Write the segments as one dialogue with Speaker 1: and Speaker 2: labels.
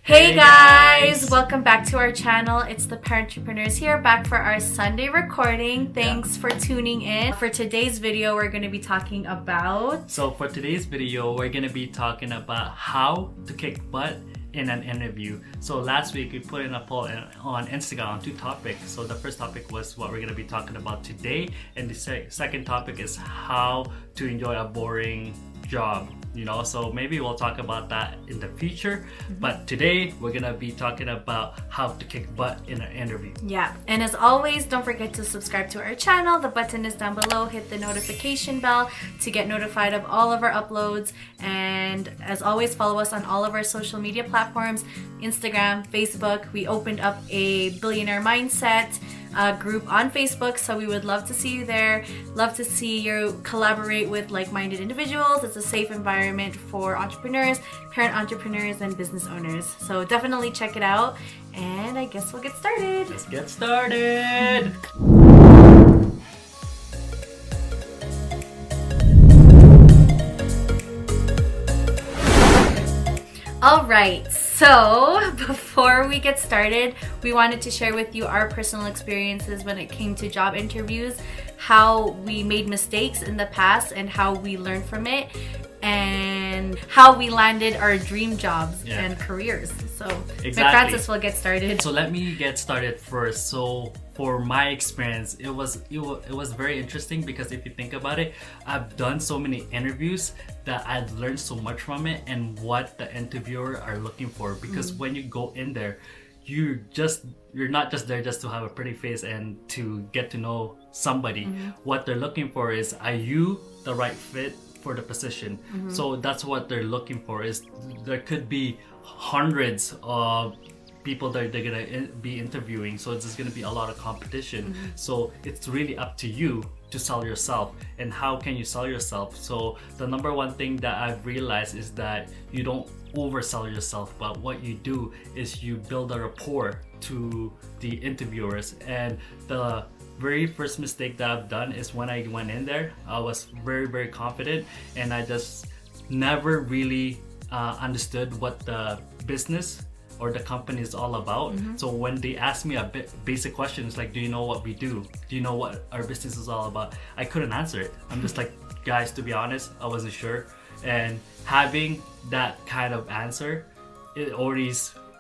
Speaker 1: Hey guys! Welcome back to our channel. It's the Parentrepreneurs here, back for our Sunday recording. Thanks for tuning in. For today's video, we're going to be talking about...
Speaker 2: So for today's video, we're going to be talking about how to kick butt in an interview. So last week we put in a poll on Instagram on 2 topics. So the first topic was what we're going to be talking about today, and the second topic is how to enjoy a boring job, so maybe we'll talk about that in the future. But today we're gonna be talking about how to kick butt in an interview.
Speaker 1: Yeah, and as always, don't forget to subscribe to our channel. The button is down below. Hit the notification bell to get notified of all of our uploads, and as always, follow us on all of our social media platforms: Instagram, Facebook. We opened up a Billionaire Mindset group on Facebook, so we would love to see you there. Love to see you collaborate with like-minded individuals. It's a safe environment for entrepreneurs, parent entrepreneurs, and business owners. So definitely check it out, and I guess we'll get started.
Speaker 2: Let's get started.
Speaker 1: All right, so before we get started, we wanted to share with you our personal experiences when it came to job interviews, how we made mistakes in the past and how we learned from it, and how we landed our dream jobs and careers. So Francis will get started.
Speaker 2: So let me get started first. So for my experience, it was very interesting, because if you think about it, I've done so many interviews that I've learned so much from it and what the interviewer are looking for. Because when you go in there, you're not just there just to have a pretty face and to get to know somebody. What they're looking for is, are you the right fit for the position? So that's what they're looking for. Is there could be hundreds of people that they're gonna be interviewing, so it's gonna be a lot of competition. So it's really up to you to sell yourself. And how can you sell yourself? So the number one thing that I've realized is that you don't oversell yourself, but what you do is you build a rapport to the interviewers. And the very first mistake that I've done is when I went in there, I was very confident, and I just never really understood what the business or the company is all about. So when they ask me a basic question, it's like, do you know what we do? Do you know what our business is all about? I couldn't answer it. I'm just like, guys, to be honest, I wasn't sure. And having that kind of answer, it already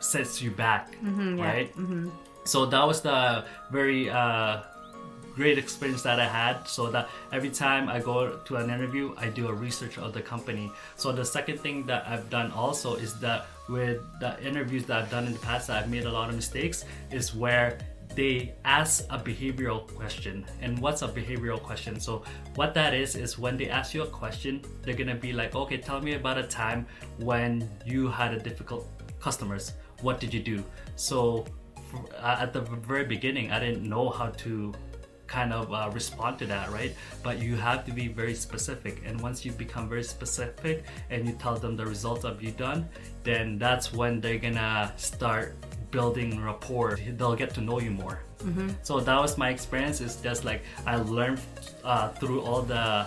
Speaker 2: sets you back, right? So that was the very great experience that I had, so that every time I go to an interview, I do a research of the company. So the second thing that I've done also is that with the interviews that I've done in the past, that I've made a lot of mistakes, is where they ask a behavioral question. And what's a behavioral question? So what that is when they ask you a question, they're gonna be like, okay, tell me about a time when you had a difficult customers. What did you do? So at the very beginning, I didn't know how to kind of respond to that, right? But you have to be very specific, and once you become very specific and you tell them the results of you done, then that's when they're gonna start building rapport. They'll get to know you more. So that was my experience. It's just like I learned through all the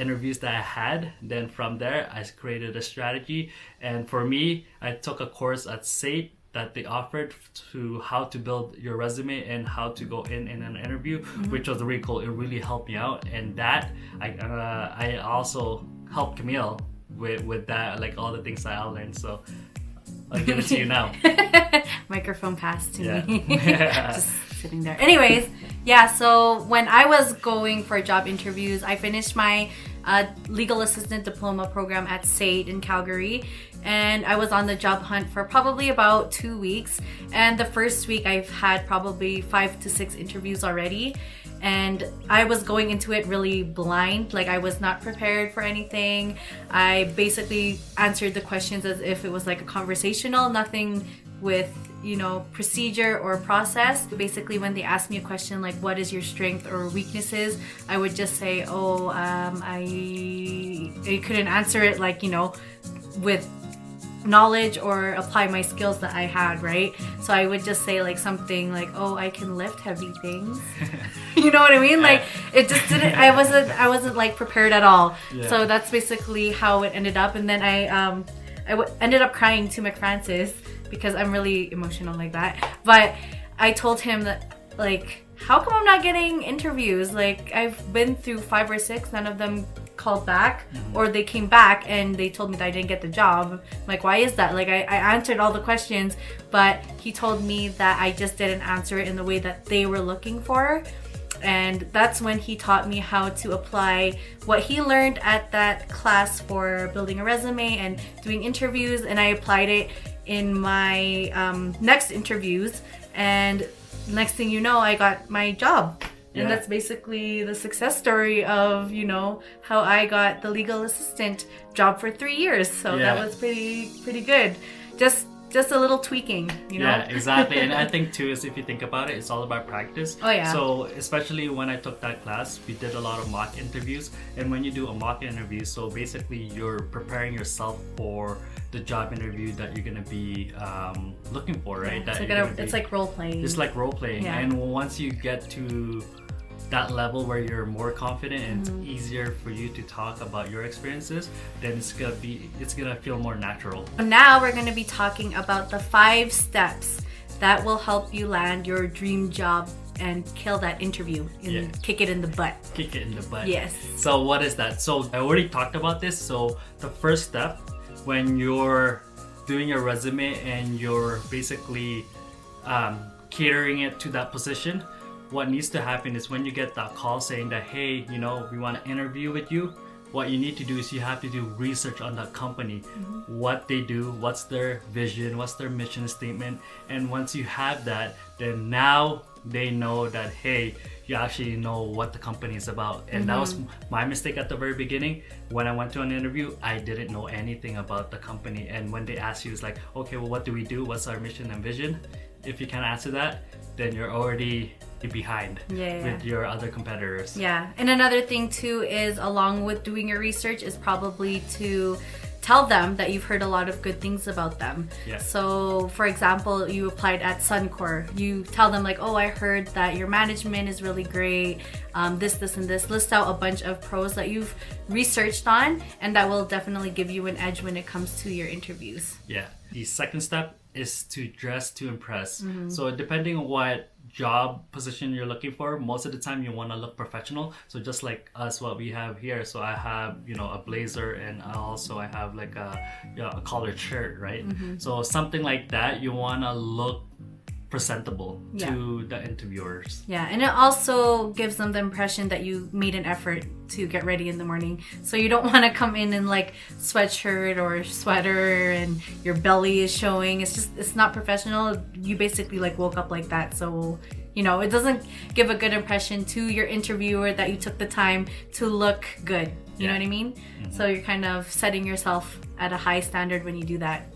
Speaker 2: interviews that I had. Then from there, I created a strategy, and for me, I took a course at SAIT that they offered to how to build your resume and how to go in an interview, which was really cool. It really helped me out, and that I also helped Camille with that, like all the things that I learned. So I'll give it to you now.
Speaker 1: Microphone passed to me. Just sitting there. Anyways, so when I was going for job interviews, I finished my legal assistant diploma program at SAIT in Calgary, and I was on the job hunt for probably about 2 weeks. And the first week, I've had probably 5 to 6 interviews already, and I was going into it really blind. Like, I was not prepared for anything. I basically answered the questions as if it was like a conversational, nothing with procedure or process. Basically, when they asked me a question like, what is your strength or weaknesses, I would just say, I couldn't answer it like, with knowledge or apply my skills that I had, right? So I would just say like something like, I can lift heavy things. You know what I mean? Like, it just didn't, I wasn't like prepared at all. So that's basically how it ended up. And then I ended up crying to McFrancis because I'm really emotional like that. But I told him that, like, how come I'm not getting interviews? Like, I've been through 5 or 6, none of them called back, or they came back and they told me that I didn't get the job. Like, why is that? Like, I answered all the questions, but he told me that I just didn't answer it in the way that they were looking for. And that's when he taught me how to apply what he learned at that class for building a resume and doing interviews, and I applied it in my next interviews, and next thing you know, I got my job. And that's basically the success story of, you know, how I got the legal assistant job for 3 years. So that was pretty good. Just a little tweaking, you know?
Speaker 2: Yeah, exactly. And I think too is if you think about it, it's all about practice.
Speaker 1: Oh yeah.
Speaker 2: So especially when I took that class, we did a lot of mock interviews. And when you do a mock interview, so basically you're preparing yourself for the job interview that you're gonna be looking for, right?
Speaker 1: It's like role playing.
Speaker 2: It's like role playing. Yeah. And once you get to that level where you're more confident and it's easier for you to talk about your experiences, then it's gonna feel more natural.
Speaker 1: Now we're gonna be talking about the 5 steps that will help you land your dream job and kill that interview and kick it in the butt.
Speaker 2: Kick it in the butt.
Speaker 1: Yes.
Speaker 2: So what is that? So I already talked about this. So the first step when you're doing your resume and you're basically catering it to that position, what needs to happen is when you get that call saying that, hey, you know, we want to interview with you, what you need to do is you have to do research on that company, what they do, what's their vision, what's their mission statement. And once you have that, then now they know that, hey, you actually know what the company is about. And that was my mistake at the very beginning. When I went to an interview, I didn't know anything about the company. And when they ask you, it's like, okay, well, what do we do? What's our mission and vision? If you can't answer that, then you're already behind with your other competitors. Yeah,
Speaker 1: and another thing too is, along with doing your research, is probably to tell them that you've heard a lot of good things about them.
Speaker 2: Yeah.
Speaker 1: So for example, you applied at Suncor, you tell them like, oh, I heard that your management is really great, this and this. List out a bunch of pros that you've researched on, and that will definitely give you an edge when it comes to your interviews.
Speaker 2: Yeah. The second step is to dress to impress. So depending on what job position you're looking for, most of the time you want to look professional. So just like us, what we have here, so I have, you know, a blazer, and also I have like a collared shirt, right? So something like that, you want to look presentable to the interviewers.
Speaker 1: Yeah, and it also gives them the impression that you made an effort to get ready in the morning. So you don't want to come in like sweatshirt or sweater and your belly is showing. It's not professional. You basically like woke up like that. So, you know, it doesn't give a good impression to your interviewer that you took the time to look good. You know what I mean? So you're kind of setting yourself at a high standard when you do that.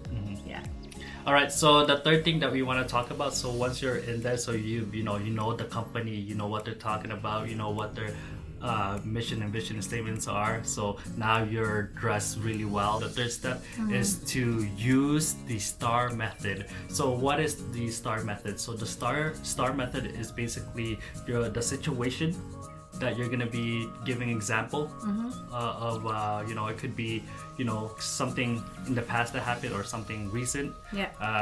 Speaker 2: All right, so the third thing that we want to talk about, so once you're in there, so you know the company, you know what they're talking about, you know what their mission and vision statements are. So now you're dressed really well. The third step is to use the STAR method. So what is the STAR method? So the STAR method is basically the situation that you're gonna be giving example of, you know, it could be, you know, something in the past that happened or something recent.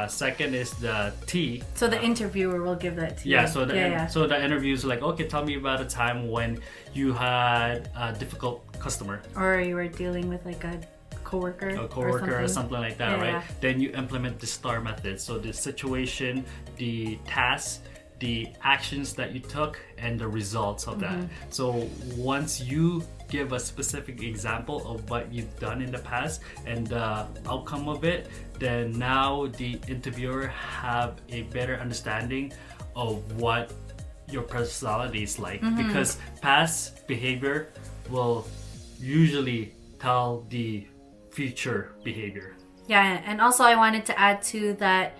Speaker 2: Second is the T.
Speaker 1: So the interviewer will give that to you.
Speaker 2: So the interview is like, okay, tell me about a time when you had a difficult customer,
Speaker 1: or you were dealing with like a coworker
Speaker 2: or something like that, right? Then you implement the STAR method. So the situation, the task, the actions that you took, and the results of that. So once you give a specific example of what you've done in the past and the outcome of it, then now the interviewer have a better understanding of what your personality is like, because past behavior will usually tell the future behavior.
Speaker 1: Yeah, and also I wanted to add to that,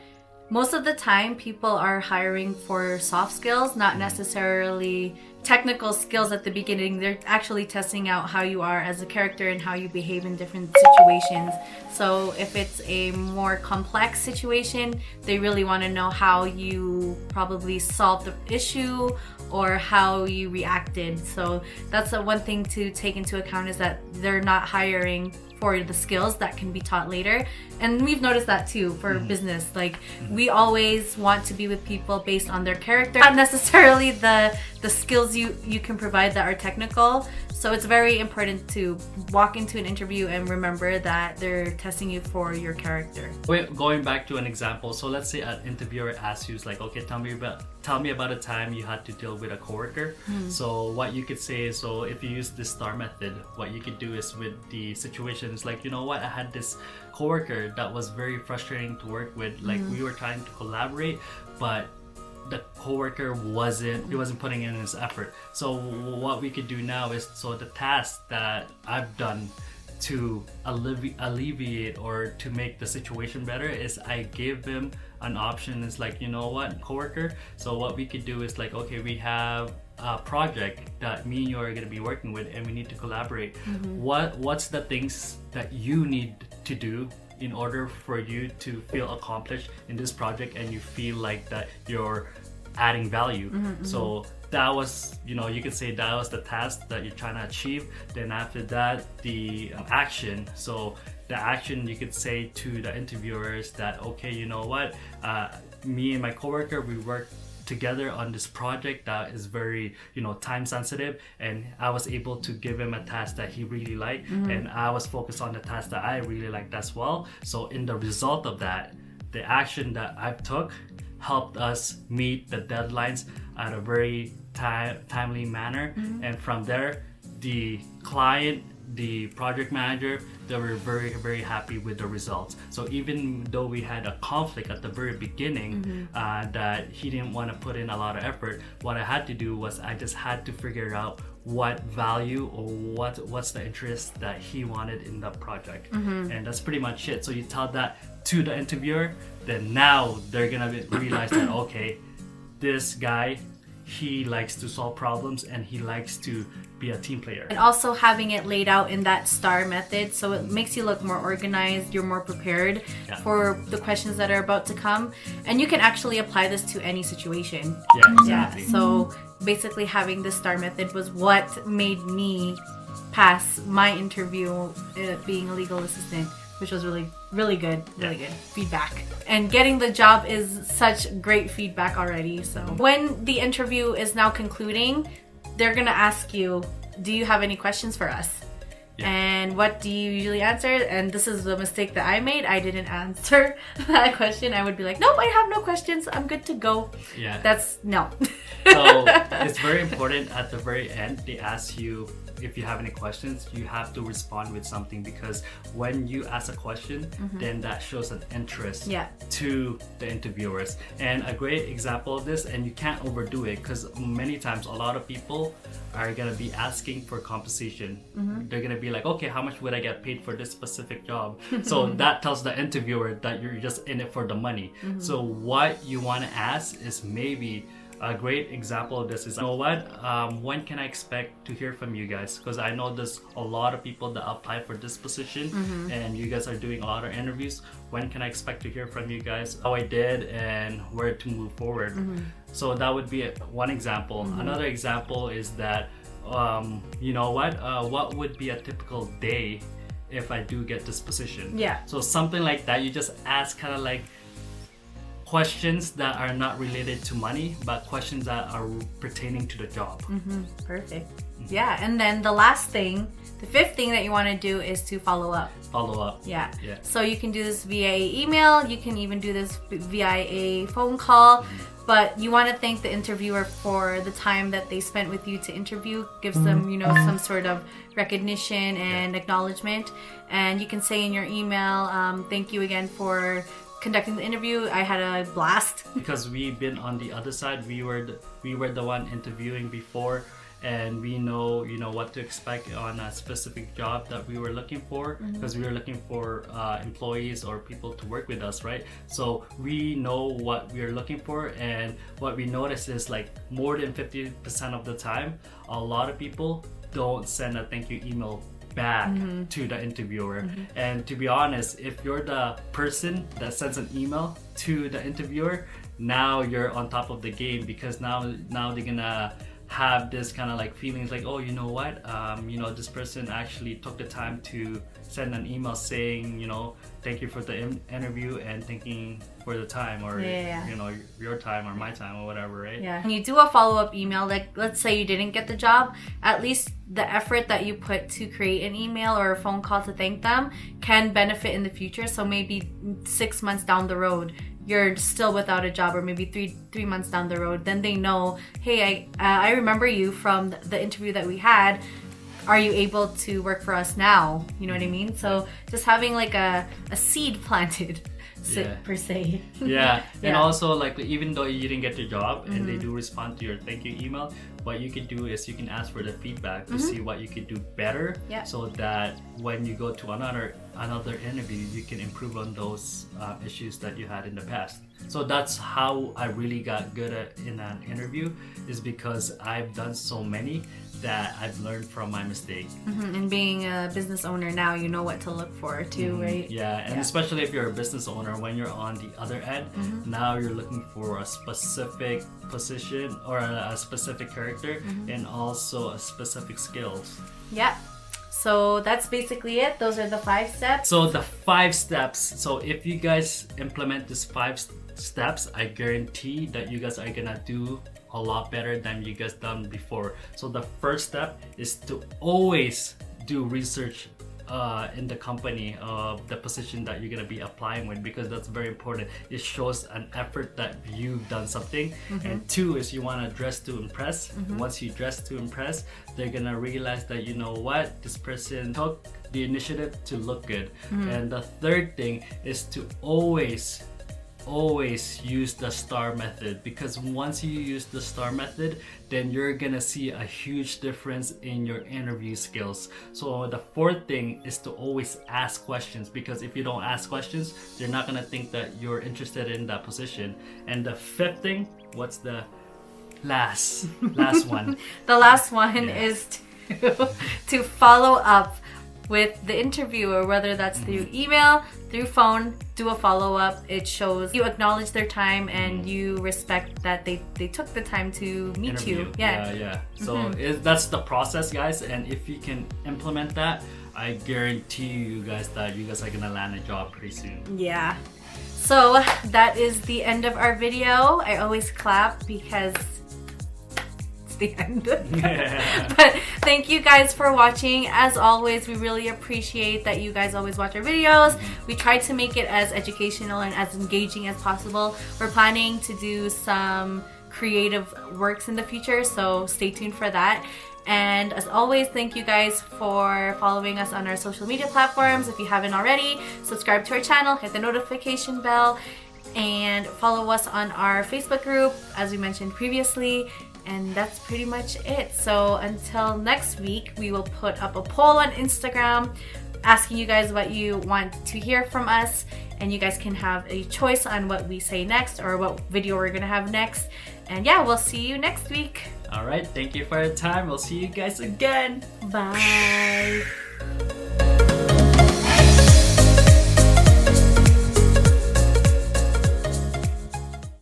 Speaker 1: most of the time people are hiring for soft skills, not necessarily technical skills at the beginning. They're actually testing out how you are as a character and how you behave in different situations. So if it's a more complex situation, they really want to know how you probably solved the issue or how you reacted. So that's the one thing to take into account, is that they're not hiring for the skills that can be taught later. And we've noticed that too for business. Like we always want to be with people based on their character, not necessarily the skills you can provide that are technical. So it's very important to walk into an interview and remember that they're testing you for your character.
Speaker 2: Going back to an example, so let's say an interviewer asks you, like, okay, tell me about a time you had to deal with a coworker. So what you could say is, so if you use the STAR method, what you could do is with the situation is like, you know what, I had this coworker that was very frustrating to work with. Like we were trying to collaborate, but the coworker wasn't putting in his effort. So what we could do now is, so the task that I've done to alleviate or to make the situation better is I gave him an option. It's like, you know what, coworker, so what we could do is like, okay, we have a project that me and you are going to be working with and we need to collaborate. What's the things that you need to do in order for you to feel accomplished in this project and you feel like that you're adding value? So that was, you could say that was the task that you're trying to achieve. Then after that, the action. So the action, you could say to the interviewers that, okay, you know what, me and my coworker, we worked together on this project that is very time sensitive, and I was able to give him a task that he really liked, and I was focused on the task that I really liked as well. So in the result of that, the action that I took helped us meet the deadlines at a very timely manner, and from there the client, the project manager, they were very, very happy with the results. So even though we had a conflict at the very beginning, that he didn't want to put in a lot of effort, what I had to do was I just had to figure out what value or what's the interest that he wanted in the project, and that's pretty much it. So you tell that to the interviewer, then now they're gonna realize that, okay, this guy, he likes to solve problems and he likes to be a team player.
Speaker 1: And also having it laid out in that STAR method, so it makes you look more organized, you're more prepared for the questions that are about to come, and you can actually apply this to any situation.
Speaker 2: Yeah, exactly.
Speaker 1: So basically having the STAR method was what made me pass my interview being a legal assistant, which was really, really good, really good feedback. And getting the job is such great feedback already. So when the interview is now concluding, they're gonna ask you, do you have any questions for us? And what do you usually answer? And this is the mistake that I made. I didn't answer that question. I would be like, nope, I have no questions. I'm good to go. That's no.
Speaker 2: So it's very important at the very end, they ask you if you have any questions, you have to respond with something, because when you ask a question, then that shows an interest to the interviewers. And a great example of this, and you can't overdo it, because many times a lot of people are gonna be asking for compensation. They're gonna be like, okay, how much would I get paid for this specific job? So that tells the interviewer that you're just in it for the money. So what you want to ask is, maybe a great example of this is, you know what, when can I expect to hear from you guys? Because I know there's a lot of people that apply for this position, and you guys are doing a lot of interviews. When can I expect to hear from you guys? How I did and where to move forward. So that would be one example. Another example is that, you know what would be a typical day if I do get this position? So something like that, you just ask kind of like questions that are not related to money, but questions that are pertaining to the job.
Speaker 1: Perfect. Yeah, and then the last thing, the fifth thing that you want to do is to follow up. Yeah. So you can do this via email, you can even do this via a phone call, but you want to thank the interviewer for the time that they spent with you to interview. Gives them, some sort of recognition and acknowledgement. And you can say in your email, thank you again for conducting the interview. I had a blast. Because
Speaker 2: we've been on the other side. We were the one interviewing before, and we know what to expect on a specific job that we were looking for, because we were looking for employees or people to work with us, right? So we know what we are looking for, and what we notice is, like, more than 50% of the time, a lot of people don't send a thank you email back to the interviewer. And to be honest, if you're the person that sends an email to the interviewer, now you're on top of the game, because now they're gonna have this kind of like feelings like, oh, you know what, this person actually took the time to send an email saying, thank you for the interview and thanking for the time, or your time or my time or whatever, right?
Speaker 1: Yeah. When you do a follow-up email, like let's say you didn't get the job, at least the effort that you put to create an email or a phone call to thank them can benefit in the future. So maybe 6 months down the road you're still without a job, or maybe three months down the road, then they know, hey, I remember you from the interview that we had. Are you able to work for us now? You know what I mean? So just having like a seed planted, per se.
Speaker 2: Yeah. And also, like, even though you didn't get the job and they do respond to your thank you email, what you can do is you can ask for the feedback to see what you could do better, so that when you go to another interview, you can improve on those issues that you had in the past. So that's how I really got good at in an interview, is because I've done so many that I've learned from my mistake.
Speaker 1: And being a business owner now, you know what to look for too, right?
Speaker 2: Yeah, and especially if you're a business owner, when you're on the other end, now you're looking for a specific position or a specific character and also a specific skills.
Speaker 1: Yeah. So that's basically it. Those are the 5 steps.
Speaker 2: So the 5 steps. So if you guys implement these 5 steps, I guarantee that you guys are gonna do a lot better than you guys done before. So the first step is to always do research in the company of the position that you're gonna be applying with, because that's very important. It shows an effort that you've done something. And 2 is you want to dress to impress. Once you dress to impress, they're gonna realize that, you know what, this person took the initiative to look good. And the third thing is to always use the STAR method, because once you use the STAR method, then you're gonna see a huge difference in your interview skills. So the 4th thing is to always ask questions, because if you don't ask questions, they're not gonna think that you're interested in that position. And the 5th thing, what's the last one?
Speaker 1: The last one is to follow up with the interviewer, whether that's through email, through phone. Do a follow-up. It shows you acknowledge their time and you respect that they took the time to meet you.
Speaker 2: So that's the process, guys, and if you can implement that, I guarantee you guys that you guys are gonna land a job pretty soon.
Speaker 1: Yeah. So that is the end of our video. I always clap because the end. But thank you guys for watching. As always, we really appreciate that you guys always watch our videos. We try to make it as educational and as engaging as possible. We're planning to do some creative works in the future, so stay tuned for that. And as always, thank you guys for following us on our social media platforms. If you haven't already, subscribe to our channel, hit the notification bell, and follow us on our Facebook group, as we mentioned previously. And that's pretty much it. So until next week, we will put up a poll on Instagram asking you guys what you want to hear from us, and you guys can have a choice on what we say next or what video we're gonna have next. And yeah, we'll see you next week.
Speaker 2: All right, thank you for your time. We'll see you guys again.
Speaker 1: Bye.